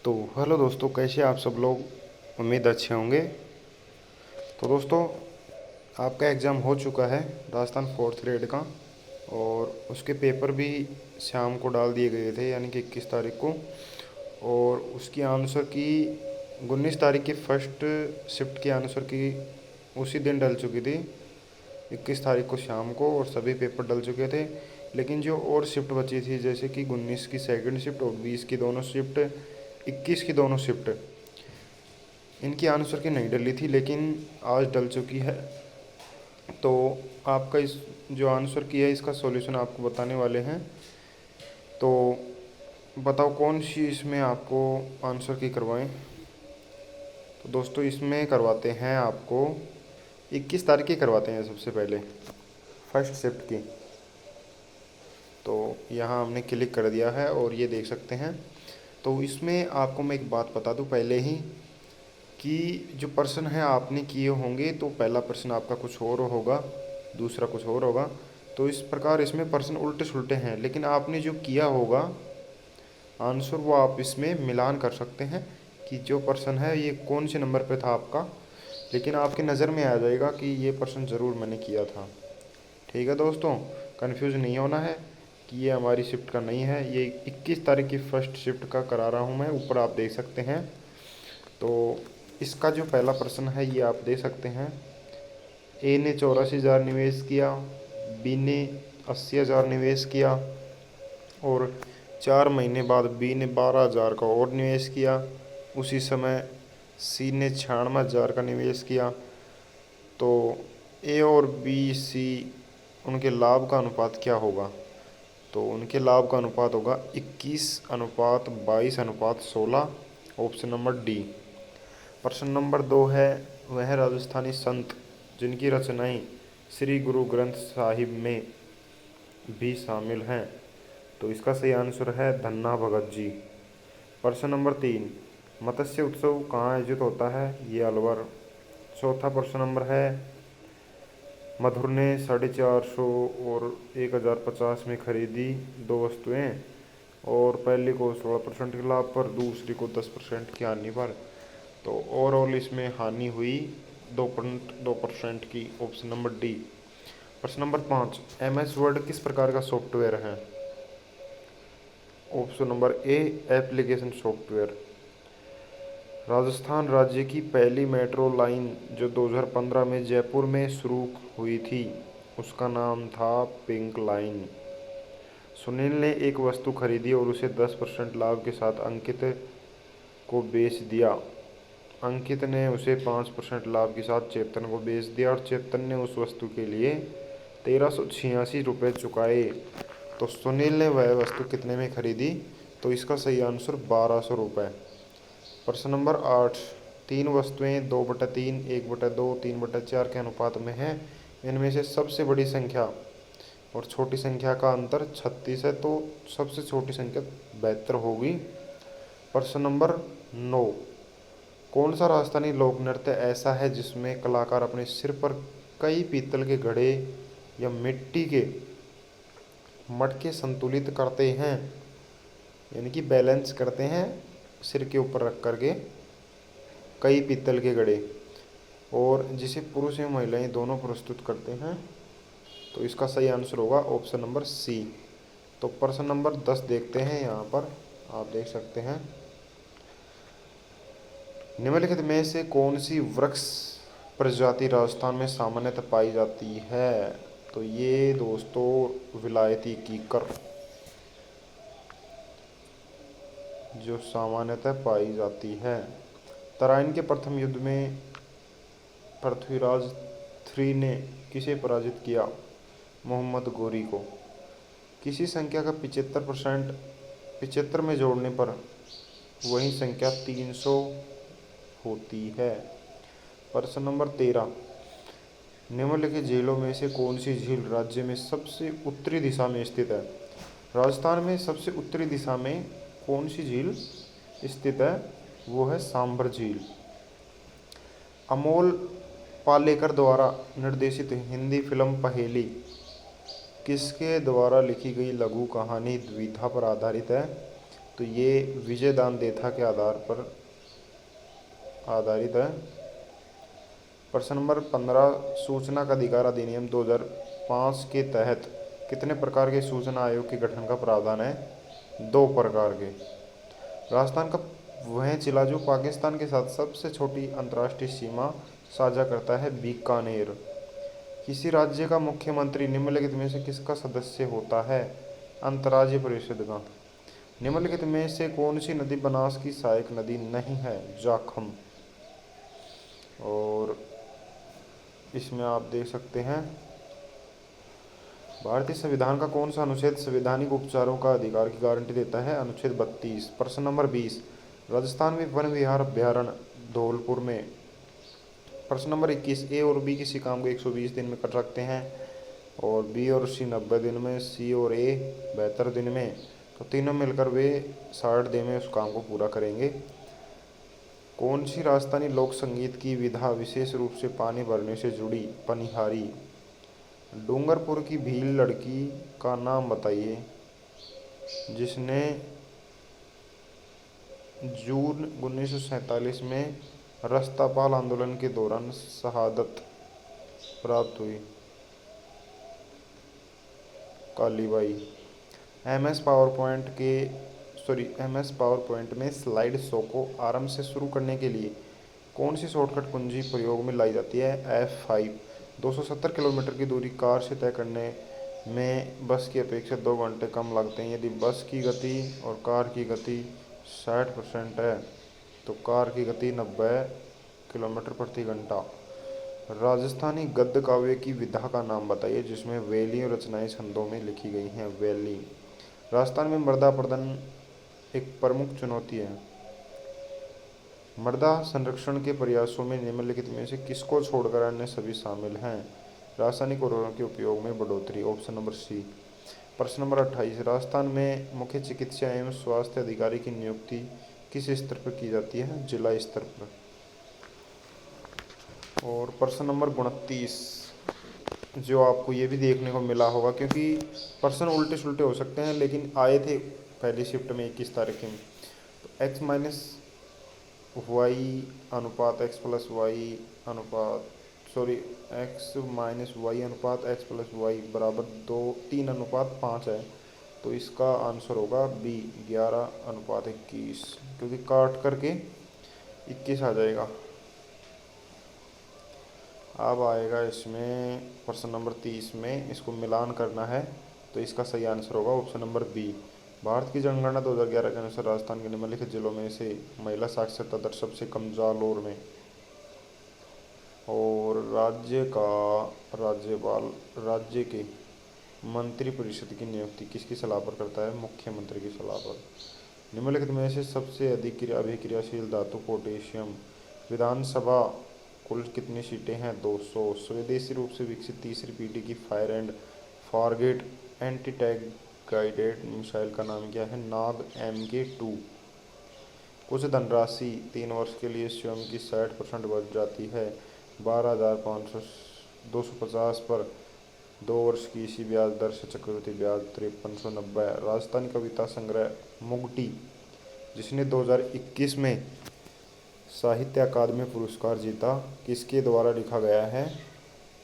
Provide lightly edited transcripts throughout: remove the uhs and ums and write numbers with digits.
तो हेलो दोस्तों, कैसे आप सब लोग। उम्मीद अच्छे होंगे। तो दोस्तों, आपका एग्ज़ाम हो चुका है राजस्थान फोर्थ ग्रेड का, और उसके पेपर भी शाम को डाल दिए गए थे, यानी कि 21 तारीख को। और उसकी आंसर की 19 तारीख की फर्स्ट शिफ्ट की आंसर की उसी दिन डल चुकी थी, 21 तारीख को शाम को, और सभी पेपर डल चुके थे। लेकिन जो और शिफ्ट बची थी, जैसे कि 19 की सेकंड शिफ्ट और 20 की दोनों शिफ्ट, 21 की दोनों शिफ्ट, इनकी आंसर की नहीं डली थी, लेकिन आज डल चुकी है। तो आपका इस जो आंसर की है, इसका सॉल्यूशन आपको बताने वाले हैं। तो बताओ कौन सी इसमें आपको आंसर की करवाएं। तो दोस्तों, इसमें करवाते हैं आपको 21 तारीख की करवाते हैं सबसे पहले, फर्स्ट शिफ्ट की। तो यहाँ हमने क्लिक कर दिया है और ये देख सकते हैं। तो इसमें आपको मैं एक बात बता दूं पहले ही, कि जो प्रश्न है आपने किए होंगे, तो पहला प्रश्न आपका कुछ और होगा, दूसरा कुछ और होगा। तो इस प्रकार इसमें प्रश्न उल्टे सुलटे हैं, लेकिन आपने जो किया होगा आंसर, वो आप इसमें मिलान कर सकते हैं कि जो प्रश्न है ये कौन से नंबर पे था आपका। लेकिन आपकी नज़र में आ जाएगा कि ये प्रश्न ज़रूर मैंने किया था। ठीक है दोस्तों, कंफ्यूज नहीं होना है कि ये हमारी शिफ्ट का नहीं है। ये 21 तारीख की फर्स्ट शिफ्ट का करा रहा हूँ मैं, ऊपर आप देख सकते हैं। तो इसका जो पहला प्रश्न है ये आप दे सकते हैं। ए ने 84,000 निवेश किया, बी ने 80,000 निवेश किया, और 4 महीने बाद बी ने 12,000 का और निवेश किया। उसी समय सी ने 96,000 का निवेश किया। तो ए और बी सी, उनके लाभ का अनुपात क्या होगा? तो उनके लाभ का अनुपात होगा 21:22:16, ऑप्शन नंबर डी। प्रश्न नंबर 2 है, वह राजस्थानी संत जिनकी रचनाएं श्री गुरु ग्रंथ साहिब में भी शामिल हैं। तो इसका सही आंसर है धन्ना भगत जी। प्रश्न नंबर 3, मत्स्य उत्सव कहाँ आयोजित होता है? ये अलवर। चौथा प्रश्न नंबर है, मधुर ने 450 और 1050 में खरीदी दो वस्तुएं, और पहली को 16% के लाभ पर, दूसरी को 10% की हानि पर। तो ओवरऑल इसमें हानि हुई 2.2% की, ऑप्शन नंबर डी। प्रश्न नंबर 5, MS वर्ड किस प्रकार का सॉफ्टवेयर है? Option number A, application software. Rajasthan राज्य की पहली मेट्रो लाइन जो 2015 में जयपुर में शुरू हुई थी, उसका नाम था पिंक लाइन। सुनील ने एक वस्तु खरीदी और उसे 10% लाभ के साथ अंकित को बेच दिया। अंकित ने उसे 5% लाभ के साथ चेतन को बेच दिया, और चेतन ने उस वस्तु के लिए 1386 रुपये चुकाए। तो सुनील ने वह वस्तु कितने में खरीदी? तो इसका सही आंसर 1200 रुपये। प्रश्न नंबर 8, तीन वस्तुएं 2/3, 1/2, 3/4 के अनुपात में हैं। इनमें से सबसे बड़ी संख्या और छोटी संख्या का अंतर 36 है, तो सबसे छोटी संख्या 72 होगी। प्रश्न नंबर 9, कौन सा राजस्थानी लोक नृत्य ऐसा है जिसमें कलाकार अपने सिर पर कई पीतल के घड़े या मिट्टी के मटके संतुलित करते हैं, यानी कि बैलेंस करते हैं सिर के ऊपर रख करके कई पीतल के घड़े, और जिसे पुरुष एवं महिलाएं दोनों प्रस्तुत करते हैं? तो इसका सही आंसर होगा ऑप्शन नंबर सी। तो प्रश्न नंबर 10 देखते हैं, यहाँ पर आप देख सकते हैं। निम्नलिखित में से कौन सी वृक्ष प्रजाति राजस्थान में सामान्यतः पाई जाती है? तो ये दोस्तों विलायती कीकर जो सामान्यतः पाई जाती है। तराइन के प्रथम युद्ध में पृथ्वीराज III ने किसे पराजित किया? मोहम्मद गोरी को। किसी संख्या का 75% 75 में जोड़ने पर वही संख्या 300 होती है। प्रश्न नंबर 13, निम्नलिखित झीलों में से कौन सी झील राज्य में सबसे उत्तरी दिशा में स्थित है? राजस्थान में सबसे उत्तरी दिशा में कौन सी झील स्थित है? वो है सांभर झील। अमोल पालेकर द्वारा निर्देशित हिंदी फिल्म पहेली किसके द्वारा लिखी गई लघु कहानी द्विधा पर आधारित है? तो ये विजयदान देथा के आधार पर आधारित है। प्रश्न नंबर 15, सूचना का अधिकार अधिनियम 2005 के तहत कितने प्रकार के सूचना आयोग के गठन का प्रावधान है? 2 प्रकार के। राजस्थान का वह जिला जो पाकिस्तान के साथ सबसे छोटी अंतर्राष्ट्रीय सीमा साझा करता है, बीकानेर। किसी राज्य का मुख्यमंत्री निम्नलिखित में से किसका सदस्य होता है? अंतर्राज्यीय परिषद का। निम्नलिखित में से कौन सी नदी बनास की सहायक नदी नहीं है? जाखम। और इसमें आप देख सकते हैं भारतीय संविधान का कौन सा अनुच्छेद संवैधानिक उपचारों का अधिकार की गारंटी देता है? अनुच्छेद 32। प्रश्न नंबर 20, राजस्थान में वन विहार अभ्यारण्य धौलपुर में। प्रश्न नंबर 21, ए और बी किसी काम को 120 दिन में कर सकते हैं और बी और सी 90 दिन में, सी और ए 72 दिन में, तो तीनों मिलकर वे 60 दिन में उस काम को पूरा करेंगे। कौन सी राजस्थानी लोक संगीत की विधा विशेष रूप से पानी भरने से जुड़ी? पनिहारी। डूंगरपुर की भील लड़की का नाम बताइए जिसने जून 1947 में रास्तापाल आंदोलन के दौरान शहादत प्राप्त हुई। कालीबाई। एमएस पावर पॉइंट में स्लाइड शो को आरंभ से शुरू करने के लिए कौन सी शॉर्टकट कुंजी प्रयोग में लाई जाती है? F5। 270 किलोमीटर की दूरी कार से तय करने में बस की अपेक्षा 2 घंटे कम लगते हैं यदि बस की गति और कार की गति 60% है तो कार की गति 90 किलोमीटर प्रति घंटा। राजस्थानी गद्य काव्य की विधा का नाम बताइए जिसमें वैली और रचनाएं छंदों में लिखी गई हैं। वैली। राजस्थान में मृदा अपरदन एक प्रमुख चुनौती है। मृदा संरक्षण के प्रयासों में निम्नलिखित में से किसको छोड़कर अन्य सभी शामिल हैं? रासायनिक उर्वरकों के उपयोग में बढ़ोतरी। Option number C. प्रश्न नंबर 28, राजस्थान में मुख्य चिकित्सा एवं स्वास्थ्य अधिकारी की नियुक्ति किस स्तर पर की जाती है? जिला स्तर पर। और प्रश्न नंबर 29, जो आपको ये भी देखने को मिला होगा क्योंकि प्रश्न उल्टे सुलटे हो सकते हैं लेकिन आए थे पहली शिफ्ट में 21 तारीख में। तो x माइनस वाई अनुपात x प्लस वाई अनुपात x माइनस वाई अनुपात x प्लस वाई बराबर 3:5 है। तो इसका आंसर होगा बी 11:21 क्योंकि काट करके 21 आ जाएगा। अब आएगा इसमें प्रश्न नंबर 30 में इसको मिलान करना है तो इसका सही आंसर होगा ऑप्शन नंबर बी। भारत की जनगणना 2011 के अनुसार राजस्थान के निम्नलिखित जिलों में से महिला साक्षरता दर सबसे कम जालौर में। और राज्य के मंत्री परिषद की नियुक्ति किसकी सलाह पर करता है? मुख्यमंत्री की सलाह पर। निम्नलिखित में से सबसे अधिक अभिक्रियाशील धातु पोटेशियम। विधानसभा कुल कितनी सीटें हैं? 200। स्वदेशी रूप से विकसित तीसरी पीढ़ी की fire and forget anti tank guided missile का नाम क्या है? नाग MK2। कुछ धनराशि 3 वर्ष के लिए स्वयं की 60% बढ़ जाती है 12,250 पर 2 वर्ष की इसी ब्याज दर से चक्रवृद्धि ब्याज 5390। राजस्थानी कविता संग्रह मुगटी जिसने 2021 में साहित्य अकादमी पुरस्कार जीता किसके द्वारा लिखा गया है?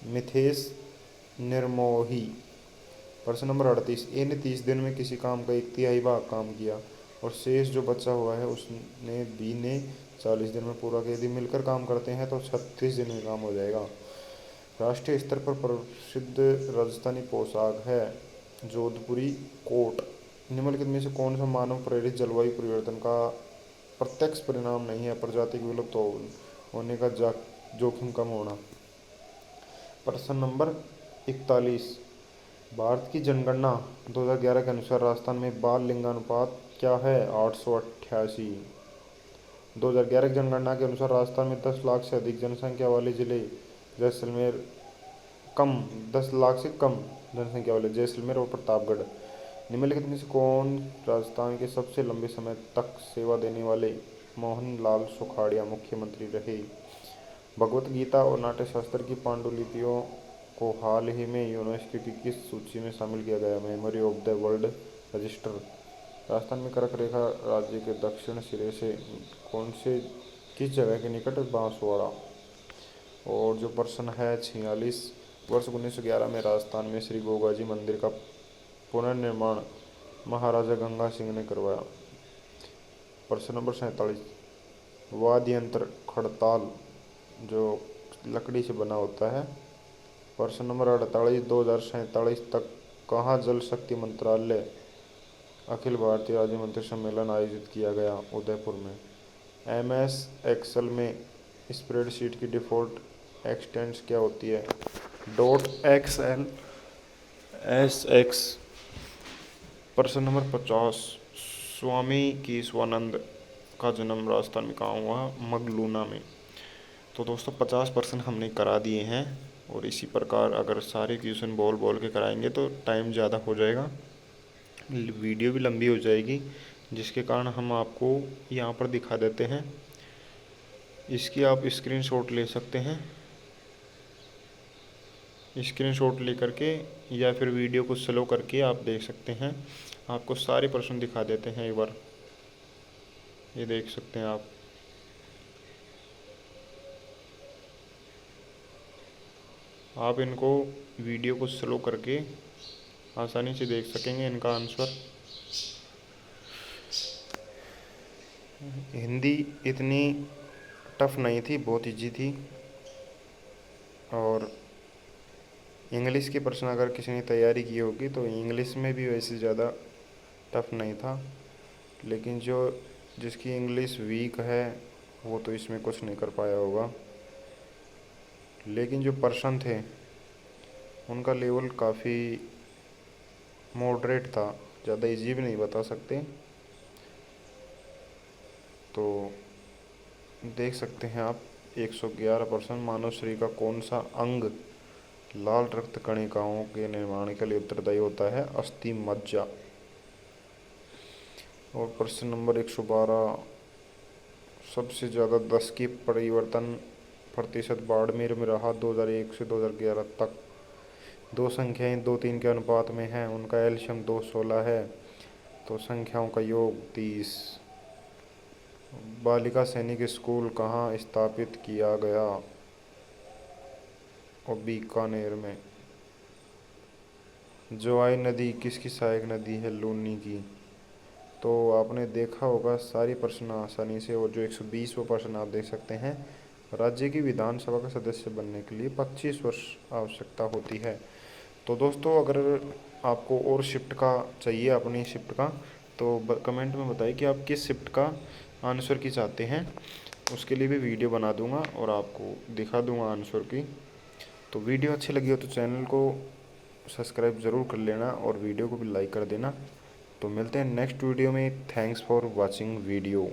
मिथेश निर्मोही। प्रश्न नंबर 38, ए ने 30 दिन में किसी काम का 1/3 भाग काम किया और शेष जो बचा हुआ है उसने बी ने 40 दिन में पूरा किया। यदि मिलकर काम करते हैं तो 36 दिन में काम हो जाएगा। राष्ट्रीय स्तर पर प्रसिद्ध राजस्थानी पोशाक है जोधपुरी कोट। निम्नलिखित में से कौन सा मानव प्रेरित जलवायु परिवर्तन का प्रत्यक्ष परिणाम नहीं है? प्रजाति के विलुप्त होने का जोखिम कम होना। प्रश्न नंबर 41, भारत की जनगणना 2011 के अनुसार राजस्थान में बाल लिंगानुपात क्या है? 888। 2011 की जनगणना के अनुसार राजस्थान में 10 लाख से अधिक जनसंख्या वाले जिले जैसलमेर 10 लाख से कम जनसंख्या वाले जैसलमेर और प्रतापगढ़। निम्नलिखित में से कौन राजस्थान के सबसे लंबे समय तक सेवा देने वाले मोहन लाल सुखाड़िया मुख्यमंत्री रहे? भगवत गीता और नाट्यशास्त्र की पांडुलिपियों को हाल ही में यूनेस्को की किस सूची में शामिल किया गया? Memory of the world register. Rajasthan में कर्क रेखा राज्य के दक्षिण सिरे से किस जगह के निकट बांसवाड़ा। और जो प्रश्न है 46, वर्ष 1911 में राजस्थान में श्री गोगाजी मंदिर का पुनर्निर्माण महाराजा गंगा सिंह ने करवाया। प्रश्न नंबर 47, वाद्य यंत्र खड़ताल जो लकड़ी से बना होता है। प्रश्न नंबर 48, 2047 तक कहाँ जल शक्ति मंत्रालय अखिल भारतीय राज्य मंत्री सम्मेलन आयोजित किया गया? उदयपुर में। MS एक्सेल में स्प्रेडशीट की डिफ़ॉल्ट एक्सटेंस क्या होती है? .XL SX। प्रश्न नंबर 50, स्वामी केशवानंद का जन्म राजस्थान में कहाँ हुआ? मगलूना में। तो दोस्तों 50 प्रश्न हमने करा दिए हैं, और इसी प्रकार अगर सारे क्वेश्चन बोल बोल के कराएंगे तो टाइम ज़्यादा हो जाएगा, वीडियो भी लंबी हो जाएगी, जिसके कारण हम आपको यहाँ पर दिखा देते हैं। इसकी आप स्क्रीनशॉट ले सकते हैं, स्क्रीनशॉट ले करके या फिर वीडियो को स्लो करके आप देख सकते हैं। आपको सारे प्रश्न दिखा देते हैं एक बार, ये देख सकते हैं आप इनको वीडियो को स्लो करके आसानी से देख सकेंगे इनका आंसर। हिंदी इतनी टफ नहीं थी, बहुत इजी थी। और इंग्लिश के प्रश्न अगर किसी ने तैयारी की होगी तो इंग्लिश में भी वैसे ज़्यादा टफ नहीं था, लेकिन जिसकी इंग्लिश वीक है वो तो इसमें कुछ नहीं कर पाया होगा। लेकिन जो प्रश्न थे उनका लेवल काफ़ी मॉडरेट था, ज़्यादा इजी भी नहीं बता सकते। तो देख सकते हैं आप 111%। मानव शरीर का कौन सा अंग लाल रक्त कणिकाओं के निर्माण के लिए उत्तरदायी होता है? अस्थि मज्जा। और प्रश्न नंबर 112, सबसे ज़्यादा 10 की परिवर्तन प्रतिशत बाड़मेर में रहा 2001 से 2011 तक। दो संख्याएं 2-3 के अनुपात में हैं, उनका एलसीएम 216 है, तो संख्याओं का योग 30। बालिका सैनिक स्कूल कहाँ स्थापित किया गया? और बीकानेर में। जोआई नदी किसकी सहायक नदी है? लूनी की। तो आपने देखा होगा सारी प्रश्न आसानी से, और जो 120वां प्रश्न आप देख सकते हैं, राज्य की विधानसभा का सदस्य बनने के लिए 25 वर्ष आवश्यकता होती है। तो दोस्तों अगर आपको और शिफ्ट का चाहिए, अपनी शिफ्ट का, तो कमेंट में बताइए कि आप किस शिफ्ट का आंसर की चाहते हैं, उसके लिए भी वीडियो बना दूंगा और आपको दिखा दूंगा आंसर की। तो वीडियो अच्छी लगी हो तो चैनल को सब्सक्राइब ज़रूर कर लेना और वीडियो को भी लाइक कर देना। तो मिलते हैं नेक्स्ट वीडियो में। Thanks for watching video.